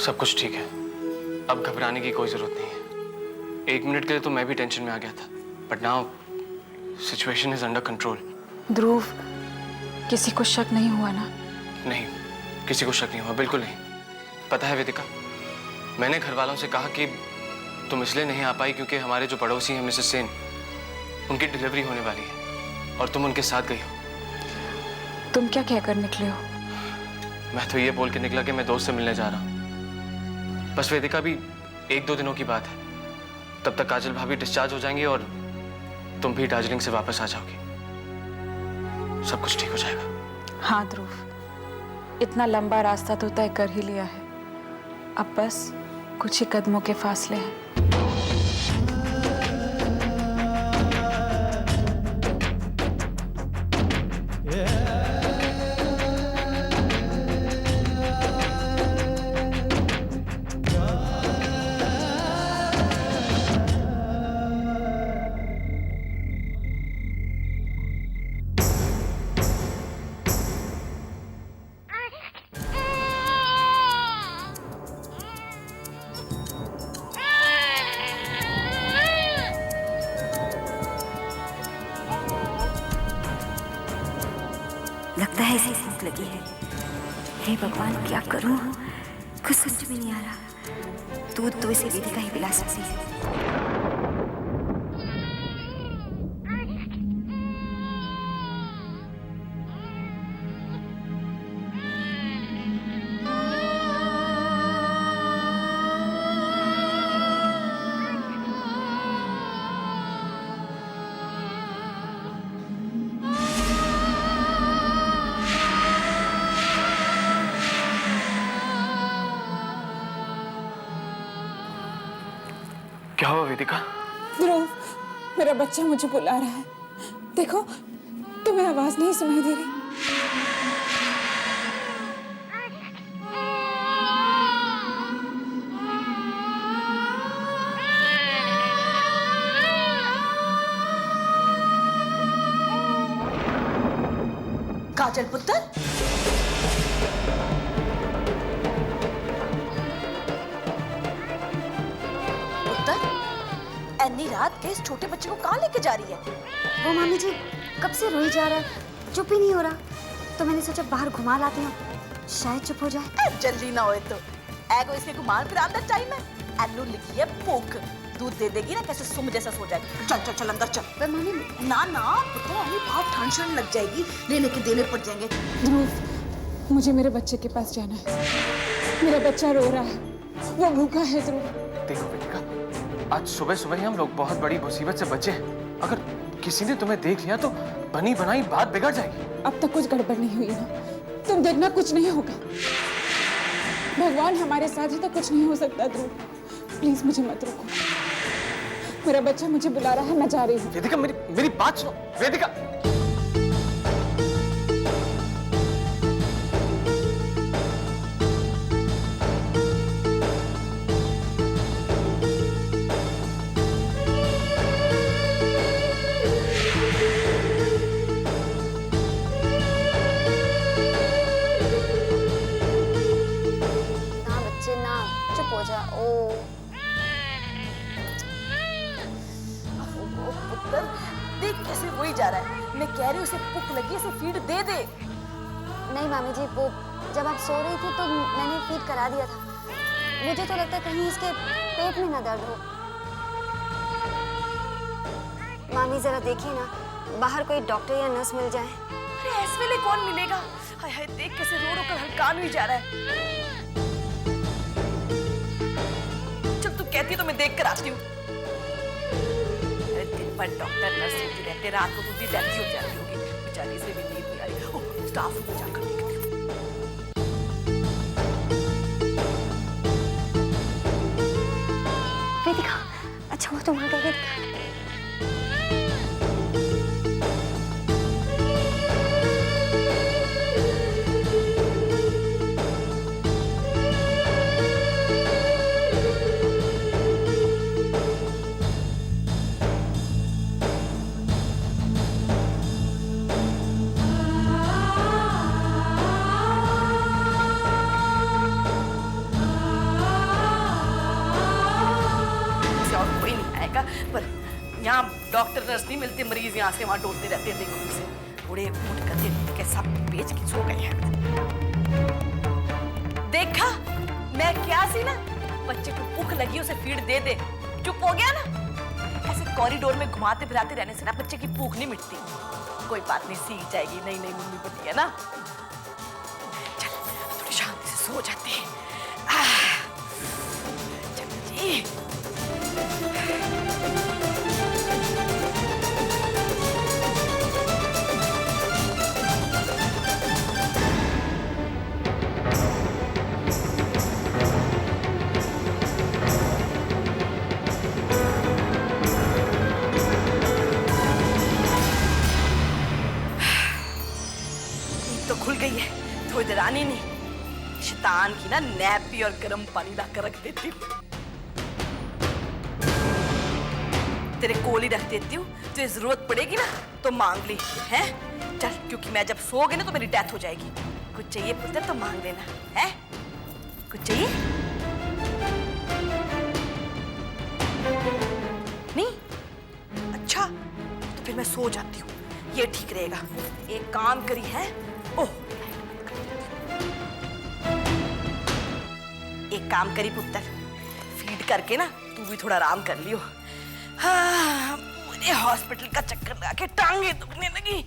सब कुछ ठीक है, अब घबराने की कोई जरूरत नहीं है। 1 मिनट के लिए तो मैं भी टेंशन में आ गया था, but now situation is under control. Dhruv, किसी को शक नहीं हुआ ना? नहीं, किसी को शक नहीं हुआ, बिल्कुल नहीं। पता है वेदिका, मैंने घर वालों से कहा कि तुम इसलिए नहीं आ पाई क्योंकि हमारे जो पड़ोसी हैं मिसेस सेन, उनकी डिलीवरी होने वाली है और तुम उनके साथ गई हो। तुम क्या कहकर निकले हो? मैं तो ये बोल के निकला कि मैं दोस्त से मिलने जा रहा हूँ। बस वेदिका, भी 1-2 दिनों की बात है, तब तक काजल भाभी डिस्चार्ज हो जाएंगी और तुम भी दार्जिलिंग से वापस आ जाओगी। सब कुछ ठीक हो जाएगा। हाँ ध्रुव, इतना लंबा रास्ता तो तय कर ही लिया है, अब बस कुछ ही कदमों के फासले हैं। लगता है इसे भूख लगी है। हे भगवान, क्या करूं? कुछ समझ में नहीं आ रहा। दूध तो इसे वेदिका ही पिला सकती है। क्या हुआ वेदिका? ध्रुव, मेरा बच्चा मुझे बुला रहा है। देखो, तुम्हें आवाज नहीं सुनाई दे रही? काजल पुत्र, इतनी रात के इस छोटे बच्चे को कहाँ लेके जा रही है? वो मामी जी कब से रोई जा रहा है, चुप ही नहीं हो रहा, तो मैंने सोचा बाहर घुमा लाती हूँ, शायद चुप हो जाए। जल्दी ना होए तो एगो इसके घुमान फिर अंदर टाइम है। एनु लिखी है भूख, दूध दे देगी ना कैसे सुम जैसा सो जाएगा। चल चल चल अंदर चल। पर मामी ना ना पुत्र, अभी बहुत ठंड लग जाएगी, लेने के देने पड़ जाएंगे। ध्रुव, मुझे मेरे बच्चे के पास जाना है। मेरा बच्चा रो रहा है, वो भूखा है। ध्रुव देखो वेदिका, आज सुबह सुबह ही हम लोग बहुत बड़ी मुसीबत से बचे हैं। अगर किसी ने तुम्हें देख लिया तो बनी बनाई बात बिगड़ जाएगी। अब तक कुछ गड़बड़ नहीं हुई ना? तुम देखना, कुछ नहीं होगा। भगवान हमारे साथ है तो कुछ नहीं हो सकता। ध्रुव प्लीज मुझे मत रोको, मेरा बच्चा मुझे बुला रहा है, मैं जा रही हूँ। वेदिका, मेरी बात सुनो। वेदिका, देख कैसे रोई जा रहा है। मैं कह रही हूँ उसे भूख लगी, उसे फीड दे दे। नहीं मामी जी, वो जब आप सो रही थी तो मैंने फीड करा दिया था। मुझे तो लगता है कहीं इसके पेट में ना दर्द हो। मामी जरा देखिए ना, बाहर कोई डॉक्टर या नर्स मिल जाए। अरे इस वेले कौन मिलेगा? हाय हाय, देख कैसे रो रो कर हलकान हुई जा रहा है। चल तू कहती है तो मैं देख कर आती हूँ। पर डॉक्टर नर्स होती रहते, रात को खुद ही डेथ हो जाती होगी बेचारी, से भी नींद नहीं आ रही। स्टाफ को जाकर देखती हूँ। वेदिका, अच्छा वो तुम आ गए। आएगा। पर यहाँ डॉक्टर नर्स नहीं मिलते, मरीज यहाँ से वहाँ दौड़ते रहते हैं। देखो इसे बूढ़े ऊँट गधे के सब बेच के सो गए हैं। देखा मैं क्या सी ना, बच्चे को भूख लगी उसे फीड दे दे, चुप हो गया ना। ऐसे कॉरिडोर में घुमाते फिराते रहने से ना बच्चे की भूख नहीं मिटती। कोई बात नहीं, सीख जाएगी, नई नई मम्मी बनती है ना। चल थोड़ी शांति से सो जाते हैं। चल जी। खुल गई है, थोड़ी देर आनी नहीं। शैतान की ना नैपी और गर्म पानी ला कर रख देती हूँ, तेरे कोल ही रख देती हूँ। तुझे जरूरत पड़ेगी ना तो मांग ली है। चल, क्योंकि मैं जब सो गई ना तो मेरी डेथ हो जाएगी। कुछ चाहिए पुत्र तो मांग लेना है। कुछ चाहिए नहीं? अच्छा तो फिर मैं सो जाती हूँ, ये ठीक रहेगा। एक काम करी है, ओह एक काम करी पुत्र, फीड करके ना तू भी थोड़ा आराम कर लियो। हाँ, मुझे हॉस्पिटल का चक्कर लगा के टांगे दुखने लगी।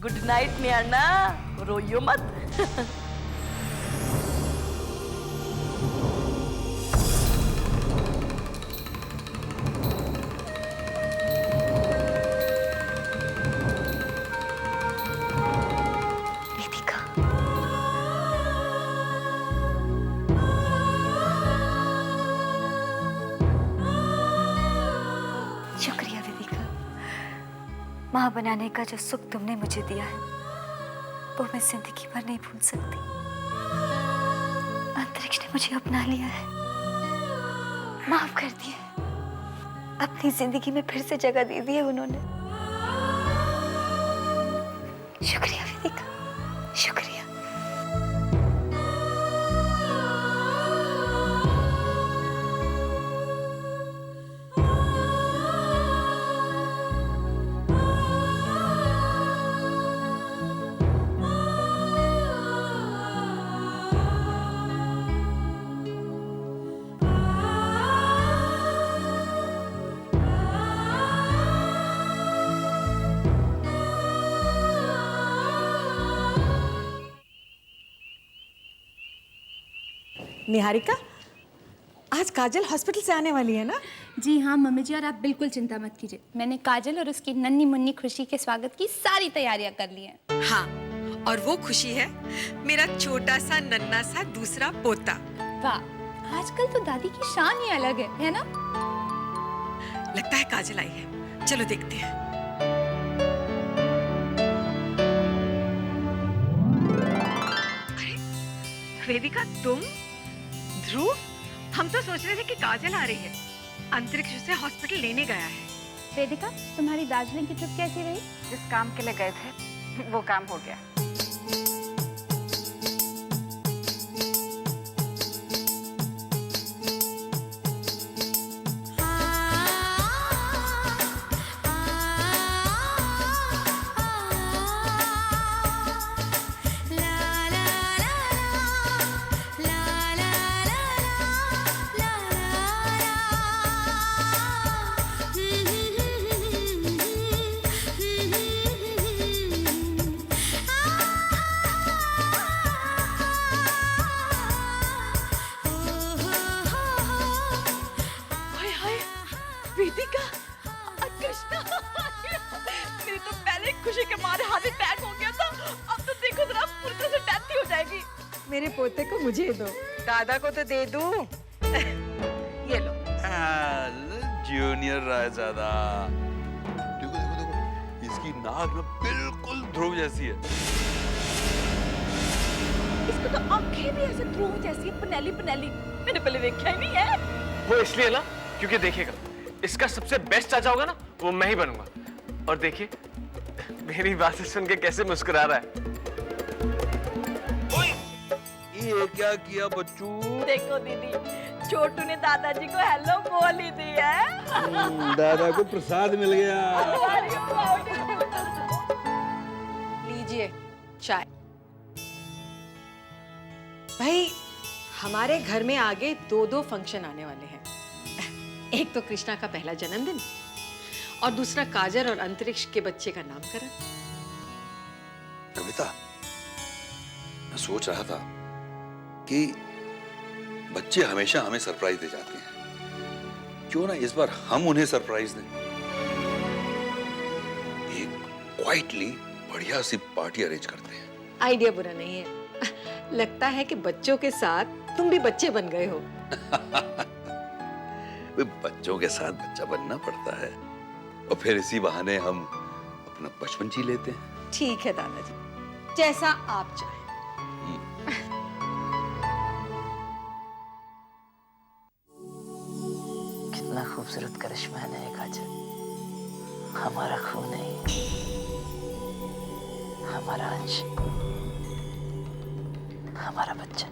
गुड नाइट नियाना, रोइयो मत। माँ बनाने का जो सुख तुमने मुझे दिया है वो मैं जिंदगी भर नहीं भूल सकती। अंतरिक्ष ने मुझे अपना लिया है, माफ कर दिया, अपनी जिंदगी में फिर से जगह दे दी है उन्होंने। शुक्रिया वेदिका, शुक्रिया। निहारिका, आज काजल हॉस्पिटल से आने वाली है ना? जी हाँ मम्मी जी, और आप बिल्कुल चिंता मत कीजिए। मैंने काजल और उसकी नन्ही मुन्नी खुशी के स्वागत की सारी तैयारियां कर ली हैं। हाँ, और वो खुशी है मेरा छोटा सा नन्ना सा दूसरा पोता। वाह, आजकल तो दादी की शान ही अलग है ना? लगता है काजल आई है, चलो देखते हैं। अरे वेदिका, तुम? ध्रुव, हम तो सोच रहे थे कि काजल आ रही है। अंतरिक्ष उसे हॉस्पिटल लेने गया है। वेदिका, तुम्हारी दार्जिलिंग की ट्रिप कैसी रही? जिस काम के लिए गए थे वो काम हो गया। वेदिका, कृष्णा, मेरी तो पहले खुशी के मारे हार्ट अटैक हो गया था, अब तो देखो जरा पूरी तरह से डेथ ही हो जाएगी। मेरे पोते को मुझे दो। दादा को तो दे दूं। ये लो। जूनियर रायजादा। देखो देखो देखो, इसकी नाक ना बिल्कुल ध्रुव जैसी है। इसको तो आंखें भी ऐसे ध्रुव जैसी है, पनेली पनेली। मैंने पहले देखा ही नहीं है। वो इसलिए ना क्योंकि देखिएगा, इसका सबसे बेस्ट चाचा होगा ना वो मैं ही बनूंगा। और देखिए मेरी बातें सुन के कैसे मुस्कुरा रहा है। ये क्या किया बच्चू? देखो दीदी, छोटू ने दादाजी को हेलो बोल ही दी है। दादा को प्रसाद मिल गया। लीजिए चाय। भाई हमारे घर में आगे 2 फंक्शन आने वाले हैं। एक तो कृष्णा का पहला जन्मदिन और दूसरा काजल और अंतरिक्ष के बच्चे का नामकरण। कविता, मैं सोच रहा था कि बच्चे हमेशा हमें सरप्राइज दे जाते हैं, क्यों ना इस बार हम उन्हें सरप्राइज दें। एक क्वाइटली बढ़िया सी पार्टी अरेंज करते हैं। आइडिया बुरा नहीं है। लगता है कि बच्चों के साथ तुम भी बच्चे बन गए हो। बच्चों के साथ बच्चा बनना पड़ता है और फिर इसी बहाने हम अपना बचपन जी लेते हैं। ठीक है दादाजी, जैसा आप चाहें। कितना खूबसूरत करिश्मा है ना ये काजल। हमारा खून है, हमारा अंश, हमारा बच्चा।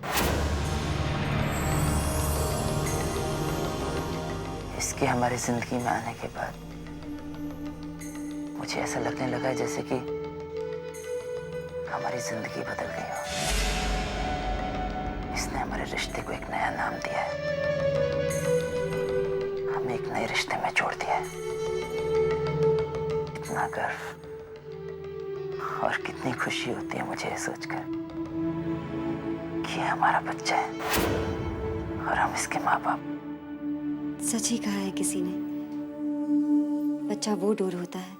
इसके हमारी जिंदगी में आने के बाद मुझे ऐसा लगने लगा है जैसे कि हमारी जिंदगी बदल गई हो। इसने हमारे रिश्ते को एक नया नाम दिया है, हमें एक नए रिश्ते में जोड़ दिया है। कितना गर्व और कितनी खुशी होती है मुझे ये सोचकर कि ये हमारा बच्चा है और हम इसके माँ बाप। सच ही कहा है किसी ने, बच्चा वो डोर होता है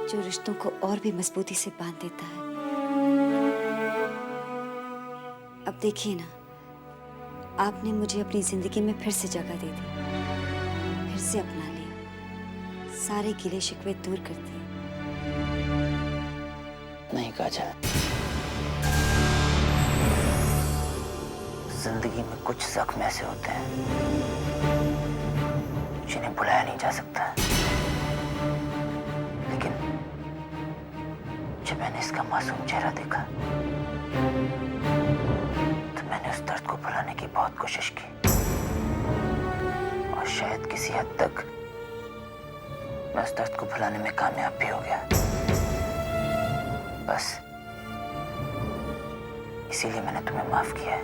जो रिश्तों को और भी मजबूती से बांध देता है। अब देखिए ना, आपने मुझे अपनी जिंदगी में फिर से जगह दे दी, फिर से अपना लिया, सारे गिले शिकवे दूर कर दिए। नहीं काजल, जिंदगी में कुछ जख्म ऐसे होते हैं जिन्हें भुलाया नहीं जा सकता। लेकिन जब मैंने इसका मासूम चेहरा देखा तो मैंने उस दर्द को भुलाने की बहुत कोशिश की और शायद किसी हद तक मैं उस दर्द को भुलाने में कामयाब भी हो गया। बस इसीलिए मैंने तुम्हें माफ किया है।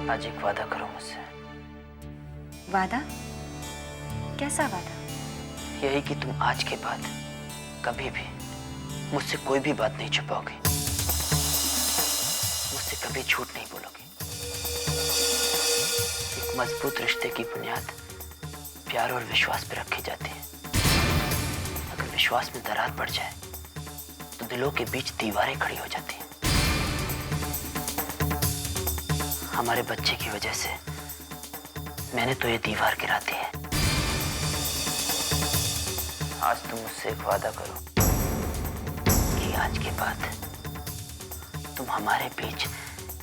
आज एक वादा करो मुझसे। वादा? कैसा वादा? यही कि तुम आज के बाद कभी भी मुझसे कोई भी बात नहीं छुपाओगे, मुझसे कभी झूठ नहीं बोलोगे। एक मजबूत रिश्ते की बुनियाद प्यार और विश्वास पर रखी जाती है। अगर विश्वास में दरार पड़ जाए तो दिलों के बीच दीवारें खड़ी हो जाती हैं। हमारे बच्चे की वजह से मैंने तो ये दीवार गिरा दी है। आज तुम मुझसे एक वादा करो कि आज के बाद तुम हमारे बीच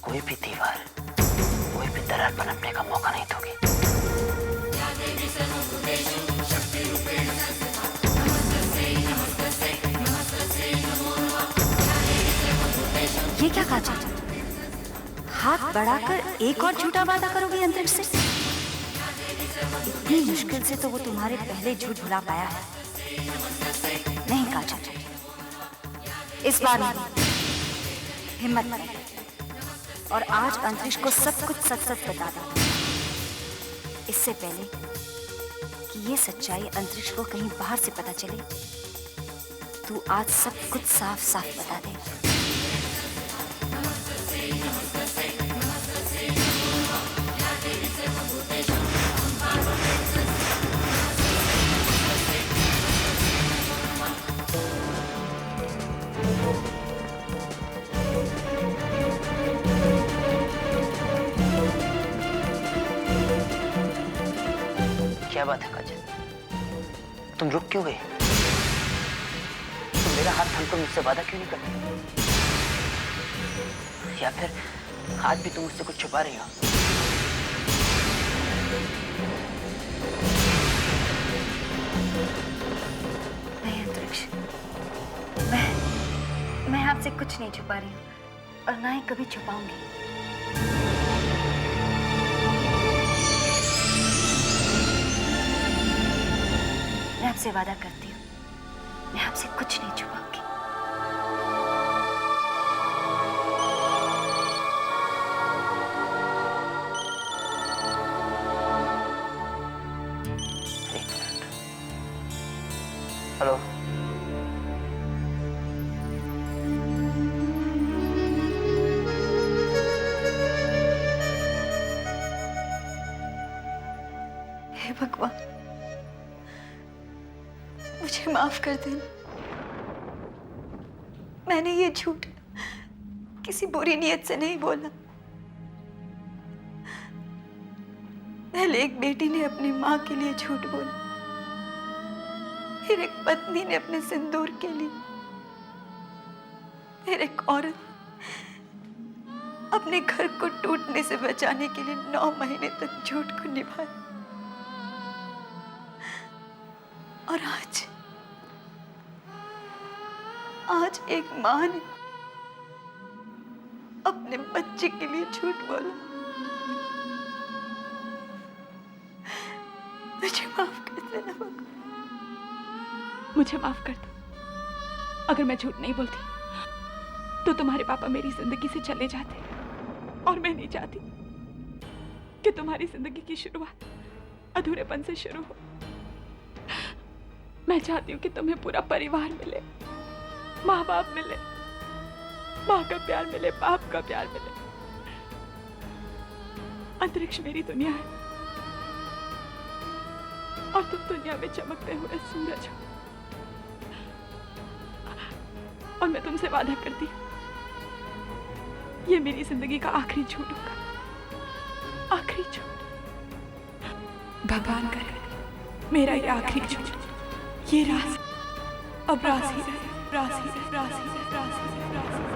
कोई भी दीवार, कोई भी दरार पनपने का मौका नहीं दोगे। ये क्या काजल, हाथ बढ़ाकर एक और झूठा वादा करोगी अंतरिक्ष से? इतनी मुश्किल से तो वो तुम्हारे पहले झूठ भुला पाया है। नहीं काजल, इस बार नहीं, हिम्मत कर और आज अंतरिक्ष को सब कुछ सच सच बता दे, इससे पहले कि ये सच्चाई अंतरिक्ष को कहीं बाहर से पता चले। तू आज सब कुछ साफ साफ बता दे। क्या बात है काजल, तुम रुक क्यों गई? तुम मेरा हाथ थामकर मुझसे वादा क्यों नहीं करती? या फिर आज भी तुम मुझसे कुछ छुपा रही हो? नहीं अंतरिक्ष, मैं आपसे कुछ नहीं छुपा रही हूँ और ना ही कभी छुपाऊंगी। मैं आपसे वादा करती हूँ, मैं आपसे कुछ नहीं छुपाऊंगी। हेलो, हे भगवान, मुझे माफ कर देना। मैंने ये झूठ किसी बुरी नीयत से नहीं बोला। पहले एक बेटी ने अपनी माँ के लिए झूठ बोला, फिर एक पत्नी ने अपने सिंदूर के लिए, फिर एक औरत अपने घर को टूटने से बचाने के लिए 9 महीने तक झूठ को निभाया। और आज एक माँ ने अपने बच्चे के लिए झूठ बोला। मुझे माफ कर देना भगवान। मुझे माफ कर दो। अगर मैं झूठ नहीं बोलती तो तुम्हारे पापा मेरी जिंदगी से चले जाते, और मैं नहीं चाहती कि तुम्हारी जिंदगी की शुरुआत अधूरेपन से शुरू हो। मैं चाहती हूँ कि तुम्हें पूरा परिवार मिले, माँ बाप मिले, माँ का प्यार मिले, बाप का प्यार मिले। अंतरिक्ष मेरी दुनिया है और तुम दुनिया में चमकते हुए सूरज हो। और मैं तुमसे वादा करती हूँ, ये मेरी जिंदगी का आखिरी झूठ होगा, आखिरी झूठ। भगवान करे मेरा ये आखिरी झूठ, ये राज अब राज ही रहे, राज ही रहे, राज ही रहे, राज ही रहे, राज ही रहे।